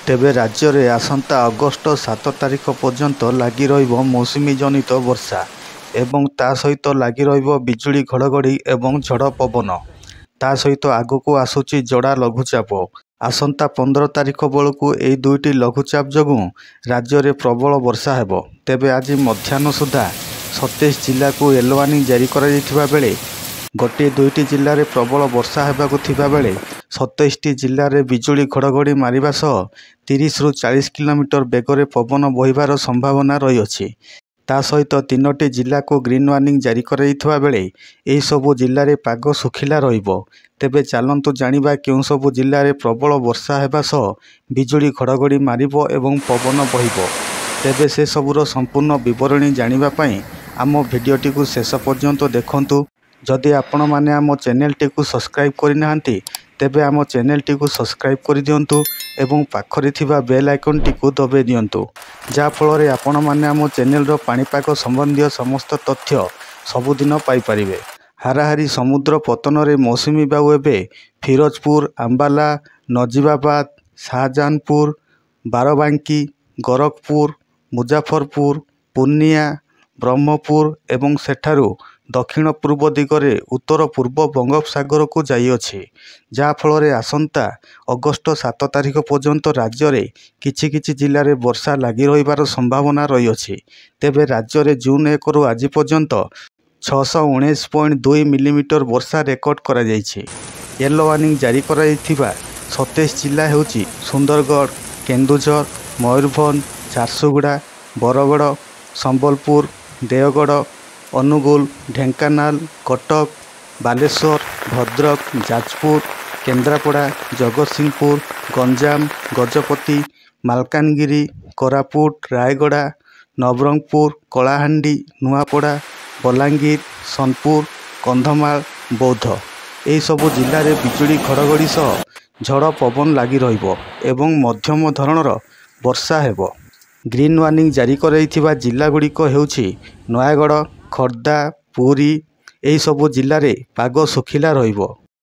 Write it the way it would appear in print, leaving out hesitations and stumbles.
तेबे राज्य में आसंता अगस्ट 7 तारिख पर्यंत लगी रहिबो मौसुमी जनित वर्षा एवं ता सहित लगी रहिबो बिजुली घड़घड़ी एवं झड़ पवन। ता सहित आगको आसुची जोड़ा लघुचाप। आसंता 15 तारिख बेलू यह दुईटी लघुचाप जोगु राज्य में प्रबल वर्षा हेबो। तेबे आज मध्याह्न सुधा 27 जिला को येलो वार्निंग जारी करा बेले गोटे दुईटी जिले में प्रबल वर्षा हेबाकु थिबा बेले 27टी जिले में बिजुली घड़घड़ी मारिबा सह 30 ରୁ 40 किलोमीटर बेगर पवन बहिबार संभावना रही। ता सहित 3टी जिला को ग्रीन वार्निंग जारी करा बेले यह सबु जिले में पाग सुखिला रहिबो। तेबे चलंतु जानिबा केउं सबु जिले में प्रबल वर्षा हेबा सह बिजुली घड़घड़ी मारिबो एवं पवन बहिबो। तेबे से सबुर संपूर्ण विवरणी जानिबा पई आम भिडियोटी को शेष पर्यंत देखंतु। जदि आपण माने आम चैनल टी को सब्सक्राइब करि नाहंती तेबे आम चैनल टी को सब्सक्राइब कर दियंतु एवं पाखरे थिबा बेल आइकन टी को दबे दियंतु जा फल आपण माने आम चैनल रो पाणीपाग संबंधी समस्त तथ्य सबुदिन पाई परिबे। हाराहारी समुद्र पतन रे मौसुमी बायु एबे फिरोजपुर, अंबाला, नजीबाबाद, शाहजहानपुर, बारबांकी, गोरखपुर, मुजफ्फरपुर, पूर्णिया, ब्रह्मपुर एवं सेठारु दक्षिण पूर्व दिगरे उत्तर पूर्व बंगोपसागर को जाइए जहाँ फल आसंता अगस्ट 7 तारिख पर्यंत राज्य में किछि जिले में वर्षा लगी रहिबार संभावना रही। तेबे राज्य में जून 1 रु आज पर्यंत 619.2 मिलीमीटर वर्षा रेकर्ड करा जाइछि। येलो वार्निंग जारी कराइथिबा 27 जिला हेउछि सुंदरगढ़, केन्दुझर, मयूरभंज, झारसुगुड़ा, बरगड़, संबलपुर, देवगढ़, अनुगुल, ढेंकानाल, कटक, बालेश्वर, भद्रक, जाजपुर, केन्द्रापड़ा, जगतसिंहपुर, गंजाम, गजपति, मालकानगिरी, कोरापुट, रायगड़ा, नवरंगपुर, कलाहांडी, नुआपड़ा, बलांगीर, सोनपुर, कंधमाल, बौद्ध यह सबु जिले में बिजुली घड़घड़ी सह झड़ पवन लगी रहिबो एवं मध्यम धरणर वर्षा हेबो। ग्रीन वार्निंग जारी कराइथिबा जिला गुड़िक हेउछि नयागढ़, खोर्धा, पुरी यही सबु जिले में पाग सुखिला रहिबो।